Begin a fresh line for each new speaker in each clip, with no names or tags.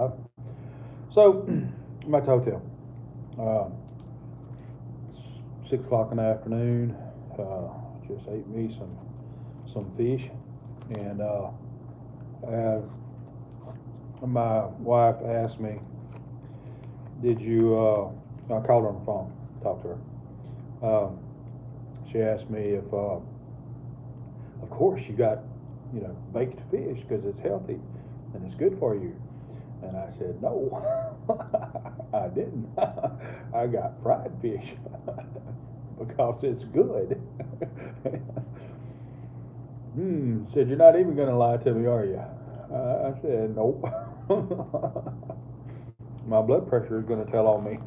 live. So I'm at the hotel. Uh, 6 o'clock in the afternoon. Just ate me some fish, and my wife asked me, "Did you?" I called her on the phone, talked to her. She asked me if, of course, you got baked fish because it's healthy and it's good for you. And I said, no, I didn't. I got fried fish because it's good. Said, you're not even going to lie to me, are you? I said, nope. My blood pressure is going to tell on me.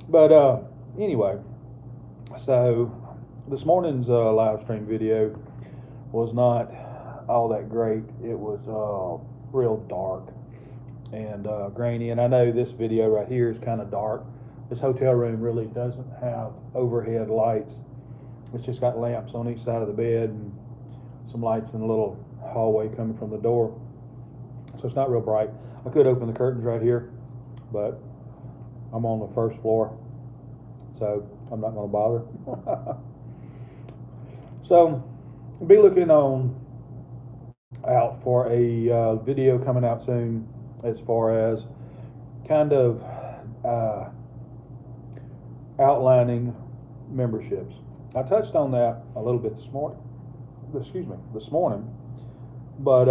But anyway, so this morning's live stream video was not all that great. It was real dark and grainy, and I know this video right here is kind of dark. This hotel room really doesn't have overhead lights. It's just got lamps on each side of the bed and some lights in the little hallway coming from the door, so it's not real bright. I could open the curtains right here, but I'm on the first floor, so I'm not going to bother. So be looking out for a video coming out soon as far as kind of outlining memberships. I touched on that a little bit this morning, but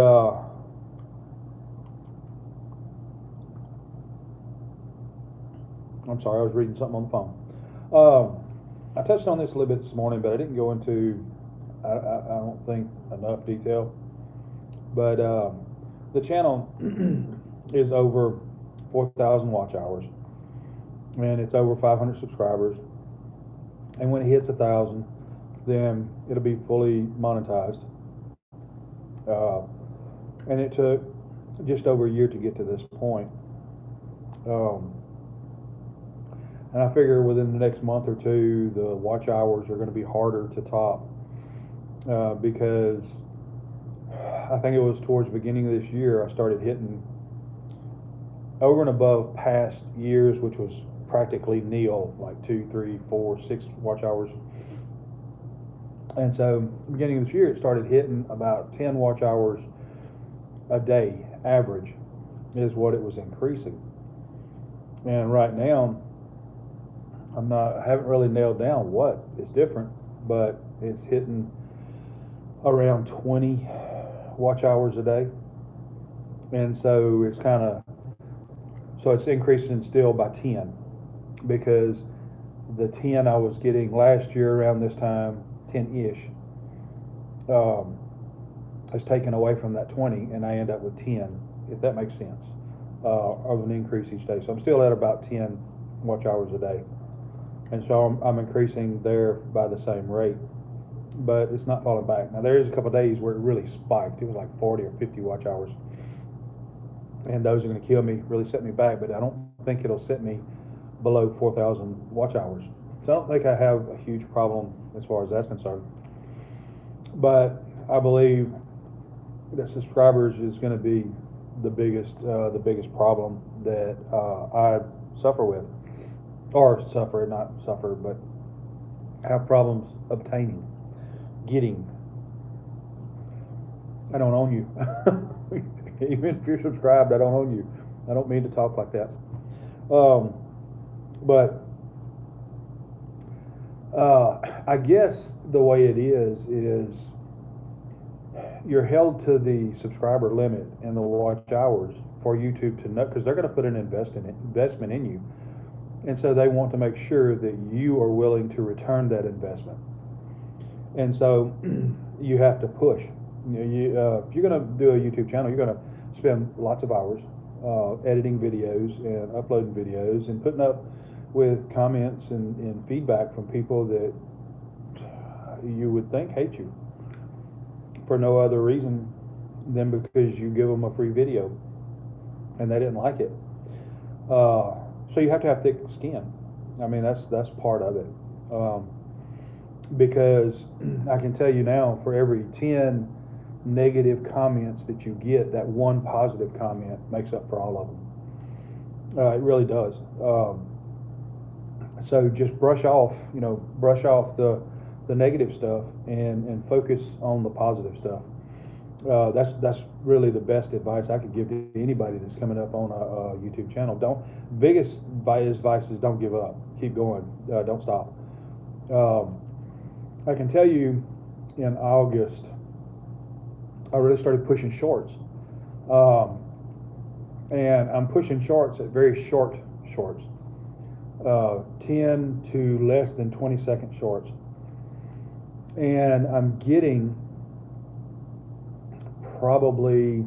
I'm sorry, I was reading something on the phone. I touched on this a little bit this morning, but I didn't go into, I don't think, enough detail. But the channel is over 4,000 watch hours, and it's over 500 subscribers. And when it hits 1,000, then it'll be fully monetized. And it took just over a year to get to this point. And I figure within the next month or two, the watch hours are going to be harder to top because I think it was towards the beginning of this year I started hitting over and above past years, which was practically nil, like 2, 3, 4, 6 watch hours. And so beginning of this year, it started hitting about 10 watch hours a day average is what it was increasing. And right now, I haven't really nailed down what is different, but it's hitting around 20 watch hours a day. And so it's increasing still by 10, because the 10 I was getting last year around this time, 10-ish, is taken away from that 20, and I end up with 10, if that makes sense, of an increase each day. So I'm still at about 10 watch hours a day. And so I'm increasing there by the same rate, but it's not falling back. Now, there is a couple of days where it really spiked. It was like 40 or 50 watch hours, and those are going to kill me, really set me back, but I don't think it'll set me below 4,000 watch hours. So I don't think I have a huge problem as far as that's concerned. But I believe that subscribers is going to be the biggest problem that I suffer with. Or not suffer, but have problems obtaining, getting. I don't own you. Even if you're subscribed, I don't own you. I don't mean to talk like that. But I guess the way it is you're held to the subscriber limit and the watch hours for YouTube to know, because they're going to put an investment in you. And so they want to make sure that you are willing to return that investment. And so you have to push. If you're going to do a YouTube channel, you're going to spend lots of hours editing videos and uploading videos and putting up with comments and feedback from people that you would think hate you for no other reason than because you give them a free video and they didn't like it. So you have to have thick skin. I mean, that's part of it. Because I can tell you now, for every 10 negative comments that you get, that one positive comment makes up for all of them. It really does. So just brush off the negative stuff and focus on the positive stuff. That's really the best advice I could give to anybody that's coming up on a YouTube channel. Biggest advice is don't give up. Keep going. Don't stop. I can tell you, in August, I really started pushing shorts, and I'm pushing shorts at very short shorts, 10 to less than 20-second shorts, and I'm getting probably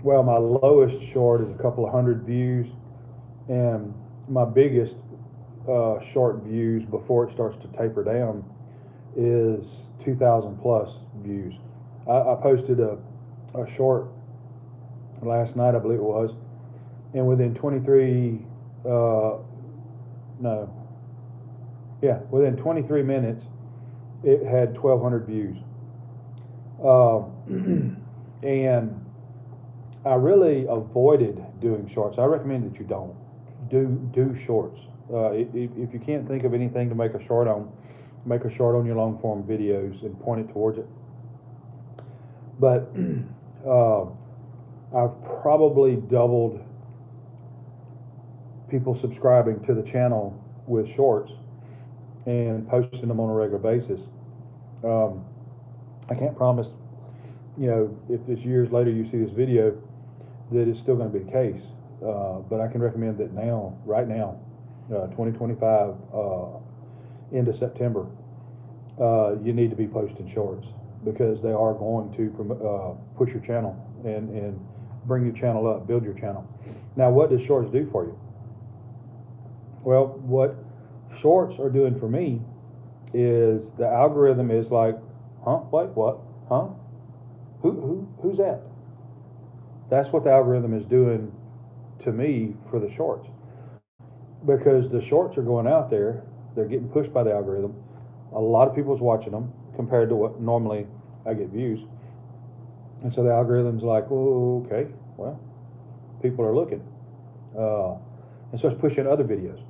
well, my lowest short is a couple of hundred views, and my biggest short views before it starts to taper down is 2,000 plus views. I posted a short last night, I believe it was, and within 23 minutes it had 1,200 views. And I really avoided doing shorts. I recommend that you don't do shorts. If you can't think of anything to make a short on, make a short on your long form videos and point it towards it. But I've probably doubled people subscribing to the channel with shorts and posting them on a regular basis. I can't promise, if this years later you see this video, that it's still going to be the case. But I can recommend that right now, 2025, into September, you need to be posting shorts, because they are going to push your channel and bring your channel up, build your channel. Now, what does shorts do for you? Well, what shorts are doing for me is the algorithm is like, wait, what? Who's that? That's what the algorithm is doing to me for the shorts, because the shorts are going out there, they're getting pushed by the algorithm. A lot of people's watching them compared to what normally I get views, and so the algorithm's like, oh, okay, well, people are looking, and so it's pushing other videos.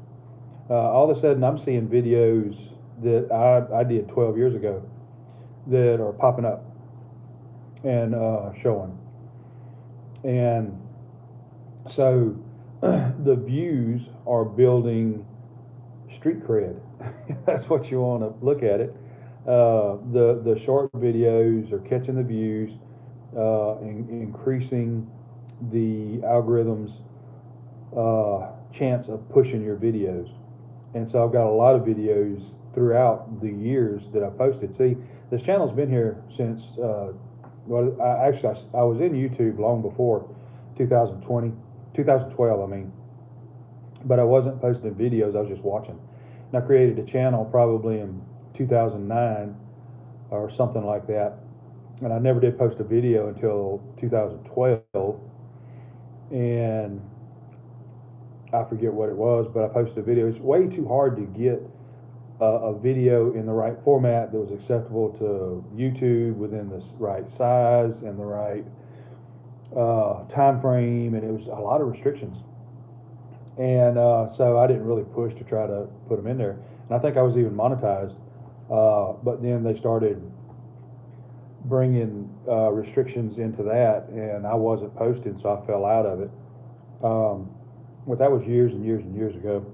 All of a sudden, I'm seeing videos that I did 12 years ago that are popping up and showing. And so the views are building street cred. That's what you want to look at it. The short videos are catching the views, increasing the algorithm's chance of pushing your videos. And so I've got a lot of videos throughout the years that I posted. See, this channel's been here since, I was in YouTube long before 2012, I mean. But I wasn't posting videos, I was just watching. And I created a channel probably in 2009 or something like that. And I never did post a video until 2012. And I forget what it was, but I posted a video. It's way too hard to get a video in the right format that was acceptable to YouTube, within the right size and the right time frame, and it was a lot of restrictions. And so I didn't really push to try to put them in there. And I think I was even monetized, but then they started bringing restrictions into that, and I wasn't posting, so I fell out of it. Well, that was years and years and years ago.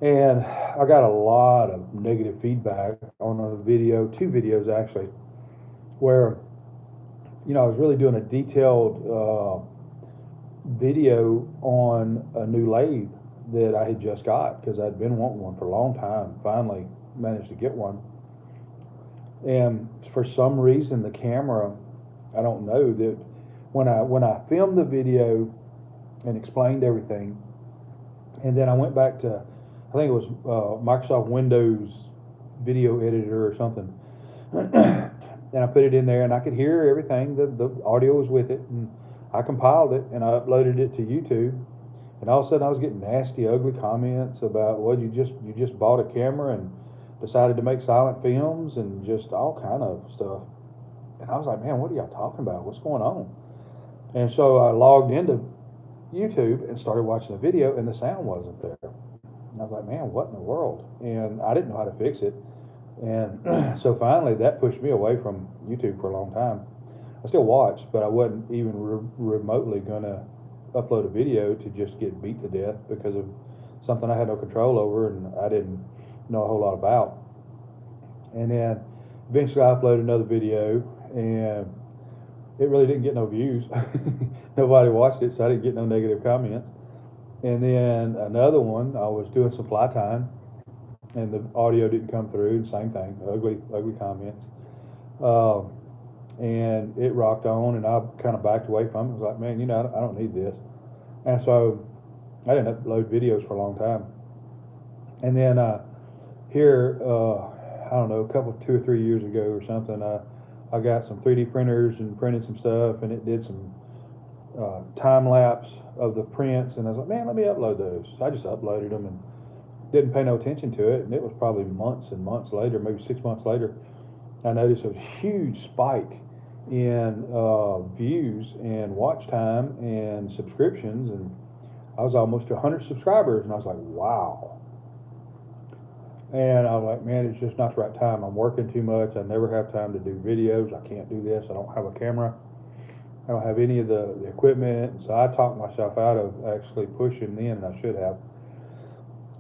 And I got a lot of negative feedback on a video, 2 videos actually, where, I was really doing a detailed video on a new lathe that I had just got, because I'd been wanting one for a long time. Finally managed to get one. And for some reason, the camera, I don't know, that when I filmed the video and explained everything, and then I went back to, I think it was Microsoft Windows video editor or something, and I put it in there, and I could hear everything. The audio was with it, and I compiled it, and I uploaded it to YouTube. And all of a sudden, I was getting nasty, ugly comments about, well, you just bought a camera, and decided to make silent films and just all kind of stuff. And I was like, man, what are y'all talking about? What's going on? And so I logged into YouTube and started watching the video, and the sound wasn't there. And I was like, man, what in the world? And I didn't know how to fix it. And so finally, that pushed me away from YouTube for a long time. I still watched, but I wasn't even remotely going to upload a video to just get beat to death because of something I had no control over and I didn't know a whole lot about. And then eventually I uploaded another video, and it really didn't get no views. Nobody watched it, so I didn't get no negative comments. And then another one, I was doing some fly tying, and the audio didn't come through. Same thing, ugly comments. And it rocked on, and I kind of backed away from it. I was like, man, I don't need this. And so I didn't upload videos for a long time. And then here, I don't know, 2 or 3 years ago or something, I got some 3D printers and printed some stuff, and it did some time lapse of the prints, and I was like, man, let me upload those. So I just uploaded them and didn't pay no attention to it, and it was probably months and months later, maybe 6 months later, I noticed a huge spike in views and watch time and subscriptions, and I was almost to 100 subscribers, and I was like, wow. And I was like, man, it's just not the right time. I'm working too much. I never have time to do videos. I can't do this. I don't have a camera. I don't have any of the equipment. And so I talked myself out of actually pushing in, and I should have.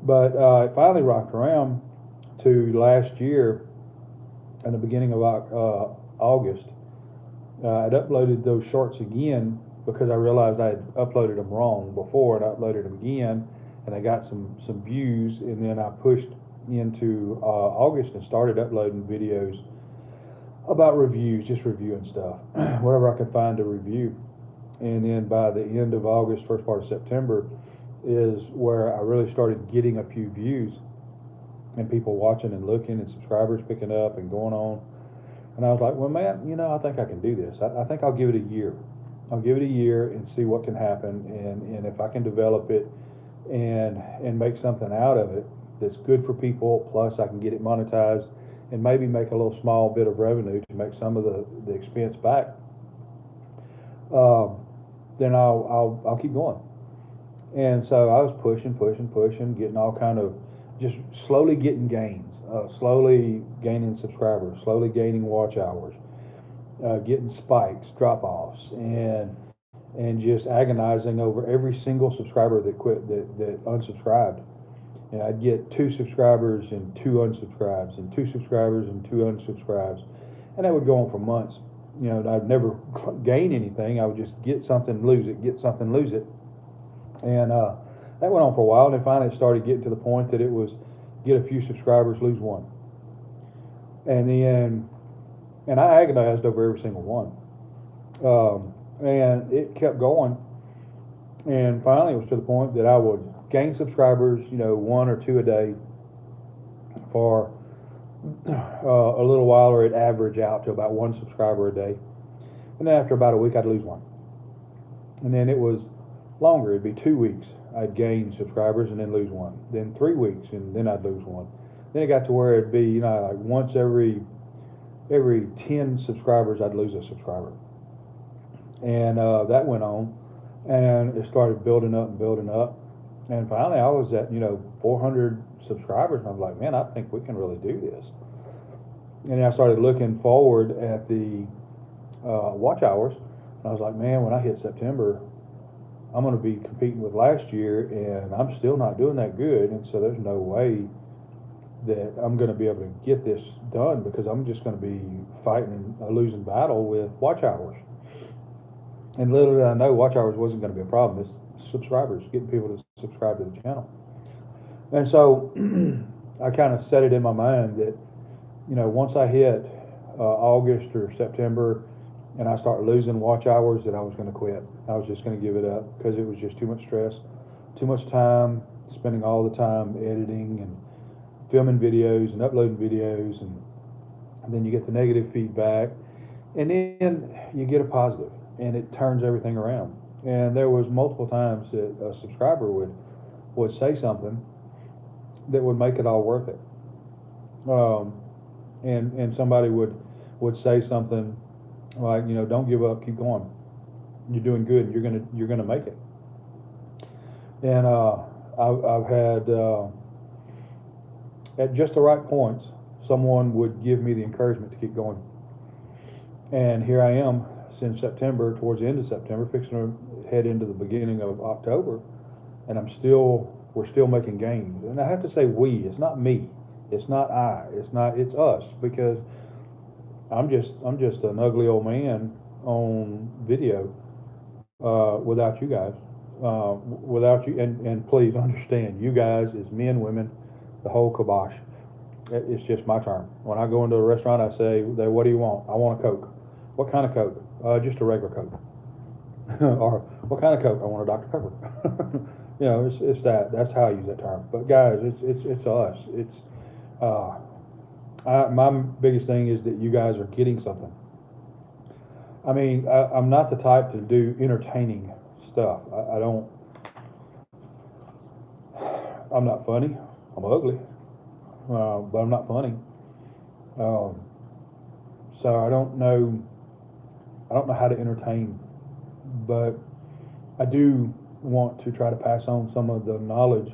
But it finally rocked around to last year, in the beginning of August. I'd uploaded those shorts again because I realized I had uploaded them wrong before, and I uploaded them again, and I got some views, and then I pushed into August and started uploading videos about reviews, just reviewing stuff, whatever I could find to review. And then by the end of August, first part of September, is where I really started getting a few views and people watching and looking and subscribers picking up and going on. And I was like, well, man, I think I can do this. I think I'll give it a year. I'll give it a year and see what can happen. And if I can develop it and make something out of it that's good for people, plus I can get it monetized and maybe make a little small bit of revenue to make some of the expense back, then I'll keep going. And so I was pushing, getting all kind of, just slowly getting gains, slowly gaining subscribers, slowly gaining watch hours, getting spikes, drop-offs, and just agonizing over every single subscriber that quit, that unsubscribed. And I'd get 2 subscribers and 2 unsubscribes, and 2 subscribers and 2 unsubscribes, and that would go on for months. I'd never gain anything. I would just get something, lose it, get something, lose it, and that went on for a while. And then finally, it started getting to the point that it was get a few subscribers, lose one, and I agonized over every single one, and it kept going. And finally, it was to the point that I would gain subscribers, 1 or 2 a day for a little while, or it'd average out to about 1 subscriber a day. And then after about a week, I'd lose one. And then it was longer. It'd be 2 weeks. I'd gain subscribers and then lose one. Then 3 weeks, and then I'd lose one. Then it got to where it'd be, like once every 10 subscribers, I'd lose a subscriber. And that went on, and it started building up and building up. And finally, I was at 400 subscribers, and I was like, man, I think we can really do this. And I started looking forward at the watch hours, and I was like, man, when I hit September, I'm going to be competing with last year, and I'm still not doing that good, and so there's no way that I'm going to be able to get this done, because I'm just going to be fighting a losing battle with watch hours. And little did I know, watch hours wasn't going to be a problem. It's subscribers, getting people to subscribe to the channel. And so I kind of set it in my mind that, once I hit August or September and I start losing watch hours, that I was going to quit. I was just going to give it up, because it was just too much stress, too much time, spending all the time editing and filming videos and uploading videos, and then you get the negative feedback, and then you get a positive, and it turns everything around. And there was multiple times that a subscriber would say something that would make it all worth it. um, and somebody would say something like, you know, don't give up, keep going. You're doing good. And you're gonna make it. And I've had at just the right points, someone would give me the encouragement to keep going. And here I am since September, towards the end of September, fixing to head into the beginning of October, and we're still making gains. And I have to say we, it's not me, it's not I, it's us, because I'm just an ugly old man on video, without you guys, without you, and please understand, you guys is men, women, the whole kibosh. It's just my term. When I go into a restaurant, I say, "What do you want?" "I want a Coke." "What kind of Coke?" Just a regular Coke." Or, "What kind of Coke?" "I want a Dr. Pepper." You know, it's that. That's how I use that term. But guys, it's us. Uh, my biggest thing is that you guys are getting something. I mean, I'm not the type to do entertaining stuff. I don't. I'm not funny. I'm ugly, but I'm not funny. Um, so I don't know. I don't know how to entertain, but I do want to try to pass on some of the knowledge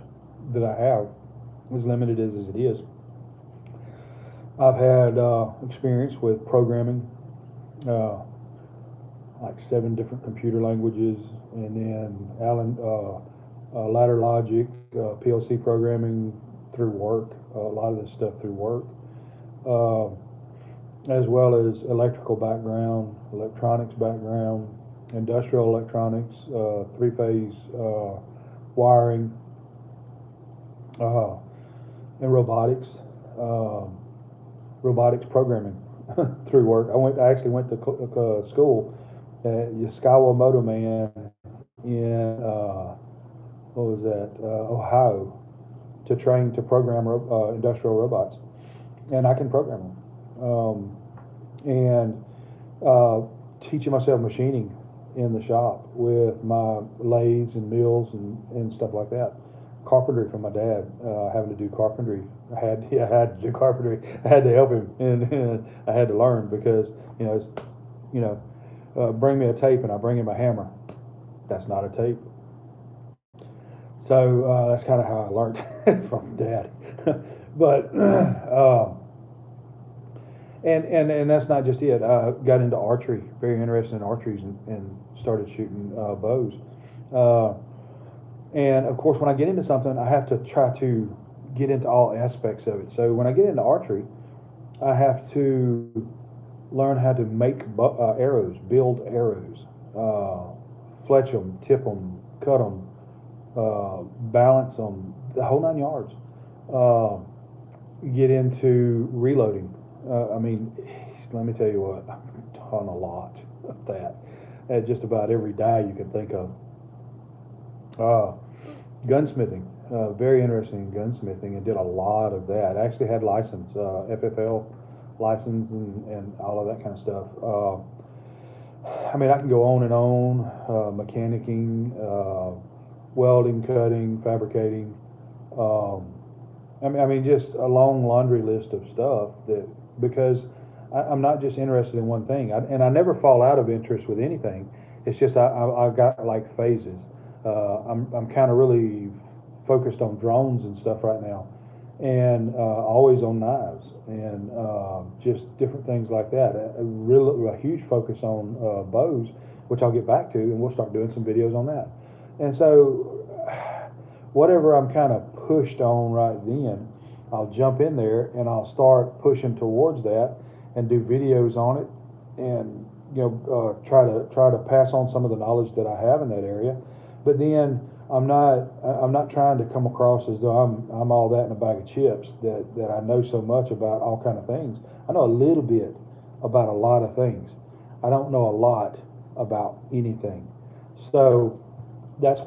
that I have, as limited as it is. I've had experience with programming, uh, like 7 different computer languages, and then ladder logic, PLC programming through work, a lot of this stuff through work, uh, as well as electrical background, electronics background, industrial electronics, three-phase wiring, uh, and robotics, robotics programming through work. I actually went to school at Yaskawa Motor Man in what was that, Ohio, to train to program industrial robots, and I can program them. And teaching myself machining in the shop with my lathes and mills and stuff like that. Carpentry from my dad, having to do carpentry. I had to do carpentry. I had to help him, and I had to learn, because you know, bring me a tape and I bring him a hammer. That's not a tape. So that's kind of how I learned from dad. But and that's not just it. I got into archery, very interested in archery, and started shooting bows. Uh, and of course, when I get into something, I have to try to get into all aspects of it. So when I get into archery, I have to learn how to make arrows, build arrows, fletch them, tip them, cut them, balance them, the whole 9 yards. Uh, get into reloading. I mean, let me tell you what, I've done a lot of that at just about every die you can think of. Uh, Gunsmithing, very interesting in gunsmithing, and did a lot of that. I actually had license, FFL license, and all of that kind of stuff. I mean, I can go on and on, mechanicking, welding, cutting, fabricating. Um, I mean, just a long laundry list of stuff, that because I'm not just interested in one thing, and I never fall out of interest with anything. It's just I've got like phases. I'm kind of really focused on drones and stuff right now, and always on knives, and just different things like that. A huge focus on bows, which I'll get back to, and we'll start doing some videos on that. And so, whatever I'm kind of pushed on right then, I'll jump in there and I'll start pushing towards that, and do videos on it, and try to pass on some of the knowledge that I have in that area. But then I'm not trying to come across as though I'm all that in a bag of chips, that I know so much about all kind of things. I know a little bit about a lot of things. I don't know a lot about anything. So that's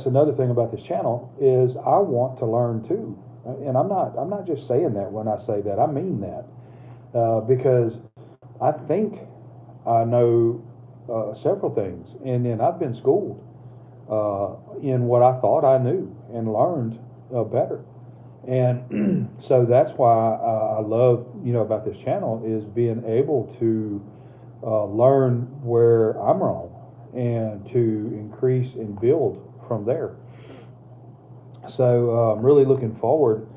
another thing about this channel, is I want to learn too. And I'm not just saying that when I say that. I mean that, because I think I know several things, and then I've been schooled in what I thought I knew, and learned better. And so that's why I love, about this channel is being able to learn where I'm wrong and to increase and build from there. So I'm really looking forward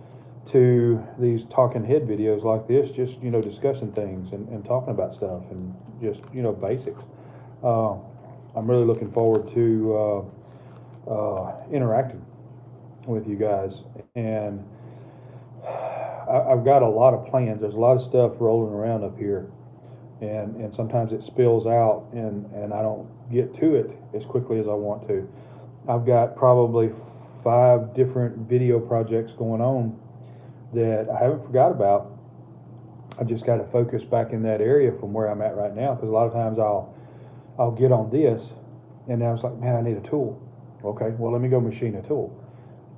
to these talking head videos like this, just, discussing things and talking about stuff and just, basics. Uh, I'm really looking forward to interacting with you guys. And I've got a lot of plans. There's a lot of stuff rolling around up here. And sometimes it spills out and I don't get to it as quickly as I want to. I've got probably 5 different video projects going on that I haven't forgot about. I just got to focus back in that area from where I'm at right now, because a lot of times I'll get on this and then I was like, man, I need a tool. Okay, well, let me go machine a tool.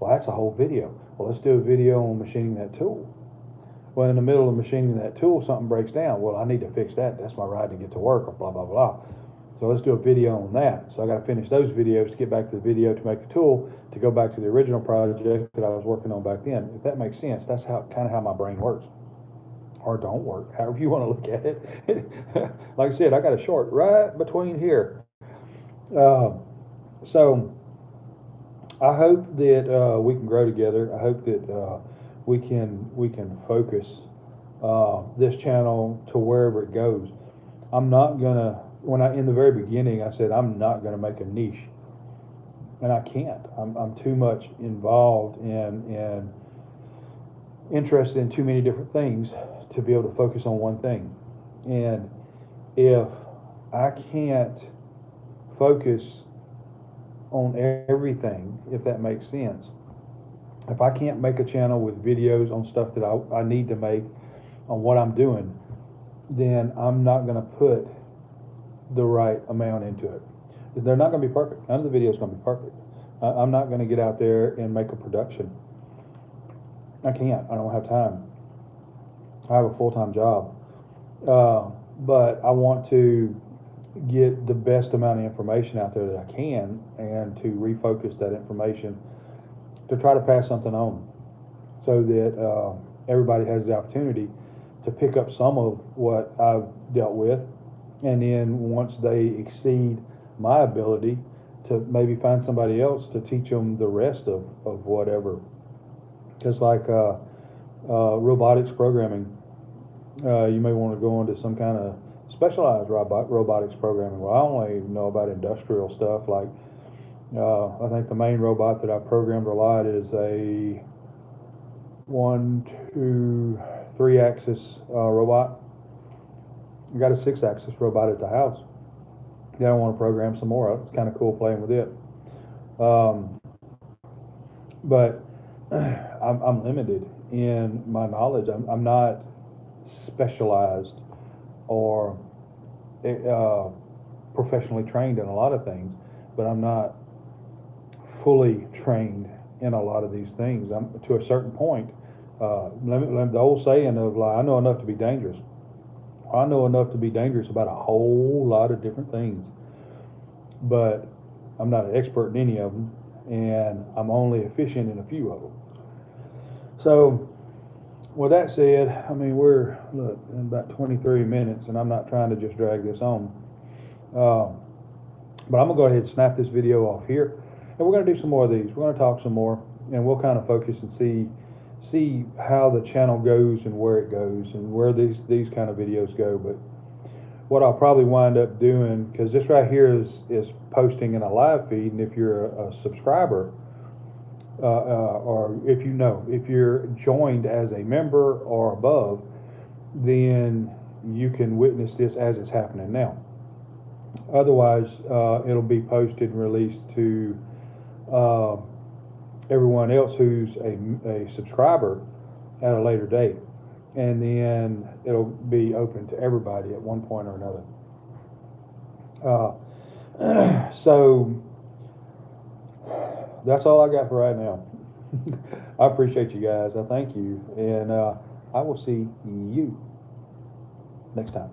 Well, that's a whole video. Well, let's do a video on machining that tool. Well, in the middle of machining that tool, something breaks down. Well, I need to fix that. That's my ride to get to work, or blah, blah, blah. So let's do a video on that. So I got to finish those videos to get back to the video to make the tool, to go back to the original project that I was working on back then. If that makes sense, that's kind of how my brain works. Or don't work, however you want to look at it. Like I said, I got a short right between here. So I hope that we can grow together. I hope that we can focus this channel to wherever it goes. I'm not gonna. In the very beginning, I said I'm not gonna make a niche, and I can't. I'm too much involved and interested in too many different things to be able to focus on one thing. And if I can't focus on everything, if that makes sense, if I can't make a channel with videos on stuff that I need to make on what I'm doing, then I'm not going to put the right amount into it. They're not going to be perfect. None of the videos are going to be perfect. I'm not going to get out there and make a production. I can't. I don't have time. I have a full-time job. But I want to get the best amount of information out there that I can, and to refocus that information to try to pass something on, so that everybody has the opportunity to pick up some of what I've dealt with, and then once they exceed my ability, to maybe find somebody else to teach them the rest of whatever. Just like robotics programming, you may want to go into some kind of specialized robotics programming. Well, I only know about industrial stuff. Like I think the main robot that I programmed a lot is a 1, 2, 3-axis robot. I got a 6-axis robot at the house. Yeah, I want to program some more. It's kind of cool playing with it. But I'm limited in my knowledge. I'm not specialized or professionally trained in a lot of things, but I'm not fully trained in a lot of these things. I'm to a certain point. The old saying of, like, I know enough to be dangerous. I know enough to be dangerous about a whole lot of different things, but I'm not an expert in any of them, and I'm only efficient in a few of them. So with that said, I mean, we're in about 23 minutes, and I'm not trying to just drag this on. But I'm gonna go ahead and snap this video off here, and we're gonna do some more of these. We're gonna talk some more, and we'll kind of focus and see how the channel goes and where it goes and where these kind of videos go. But what I'll probably wind up doing, because this right here is posting in a live feed, and if you're a subscriber, or if you're joined as a member or above, then you can witness this as it's happening now. Otherwise, it'll be posted and released to everyone else who's a subscriber at a later date, and then it'll be open to everybody at one point or another. So that's all I got for right now. I appreciate you guys. I thank you, and I will see you next time.